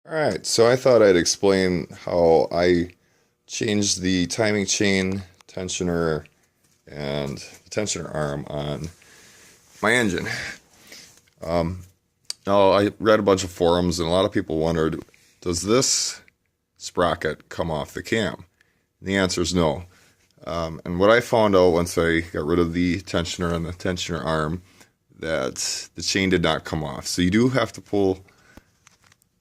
Alright, so I thought I'd explain how I changed the timing chain, tensioner, and the tensioner arm on my engine. Now, I read a bunch of forums, and a lot of people wondered, does this sprocket come off the cam? And the answer is no. And what I found out once I got rid of the tensioner and the tensioner arm, that the chain did not come off. So you do have to pull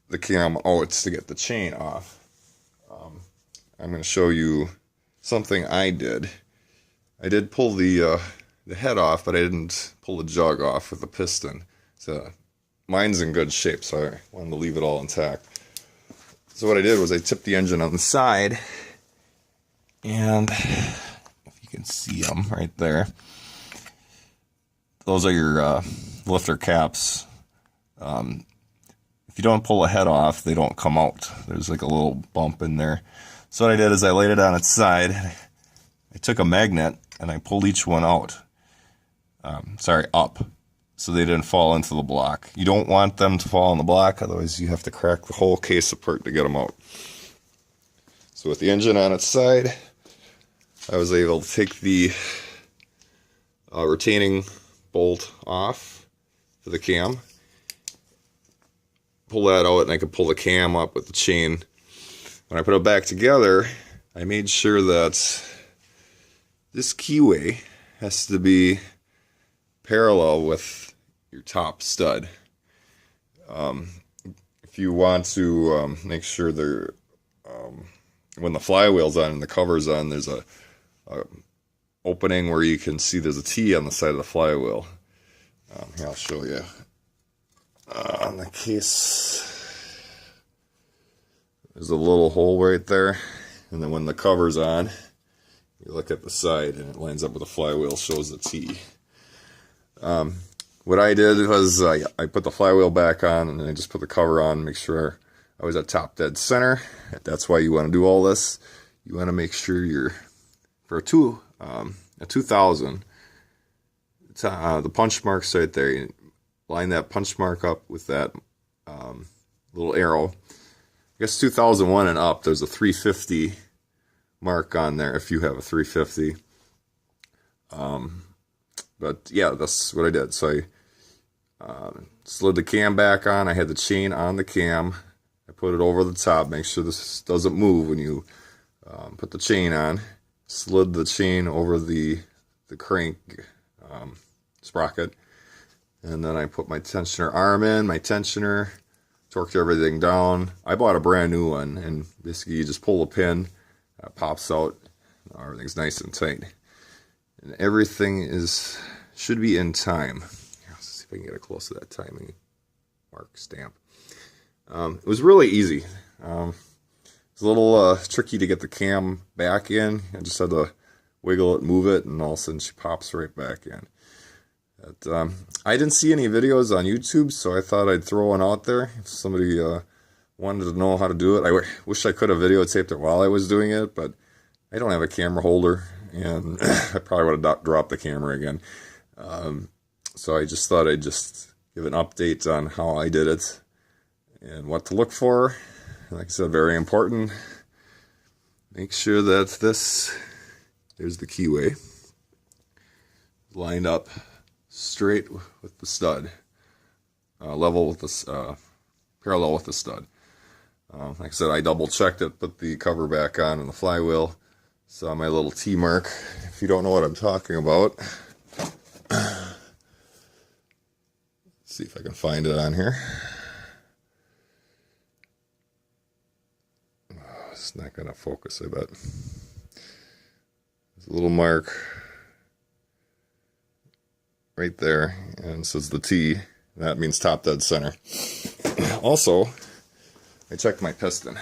the cam out to get the chain off. I'm going to show you something I did. I did pull the head off, but I didn't pull the jug off with the piston. So mine's in good shape, so I wanted to leave it all intact. So what I did was I tipped the engine on the side, and if you can see them right there, those are your lifter caps. If you don't pull the head off, they don't come out. There's like a little bump in there. So what I did is I laid it on its side. I took a magnet and I pulled each one out. Up. So they didn't fall into the block. You don't want them to fall in the block, otherwise you have to crack the whole case apart to get them out. So with the engine on its side, I was able to take the retaining bolt off for the cam, pull that out, and I could pull the cam up with the chain. When I put it back together, I made sure that this keyway has to be parallel with your top stud. If you want to make sure they're when the flywheel's on and the cover's on, there's a opening where you can see there's a T on the side of the flywheel. Here, I'll show you. On the case, there's a little hole right there, and then when the cover's on, you look at the side and it lines up with the flywheel, shows the T. What I did was I put the flywheel back on, and then I just put the cover on, make sure I was at top dead center. That's why you want to do all this. You want to make sure you're, for a 2000, the punch mark's right there. You line that punch mark up with that little arrow. I guess 2001 and up, there's a 350 mark on there if you have a 350. But yeah, that's what I did. So I slid the cam back on. I had the chain on the cam. I put it over the top, make sure this doesn't move when you put the chain on. Slid the chain over the crank sprocket. And then I put my tensioner arm in, my tensioner, torqued everything down. I bought a brand new one, and basically you just pull the pin, it pops out, everything's nice and tight. And everything should be in time. Let's see if I can get it close to that timing mark stamp. It was really easy. It's a little tricky to get the cam back in. I just had to wiggle it, move it, and all of a sudden she pops right back in. But, I didn't see any videos on YouTube, so I thought I'd throw one out there. If somebody wanted to know how to do it, I wish I could have videotaped it while I was doing it, but I don't have a camera holder, and I probably would have dropped the camera again. So I just thought I'd just give an update on how I did it and what to look for. Like I said, very important. Make sure that there's the keyway, lined up straight with the stud, level with the parallel with the stud. Like I said, I double checked it, put the cover back on the flywheel. Saw my little T mark. If you don't know what I'm talking about, let's see if I can find it on here. It's not going to focus, I bet. There's a little mark right there, and it says the T. That means top dead center. Also, I checked my piston.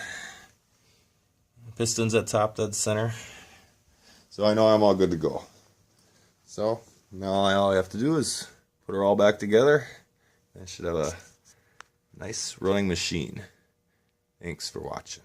Piston's at top dead center. So I know I'm all good to go. So now all I have to do is put her all back together. I should have a nice running machine. Thanks for watching.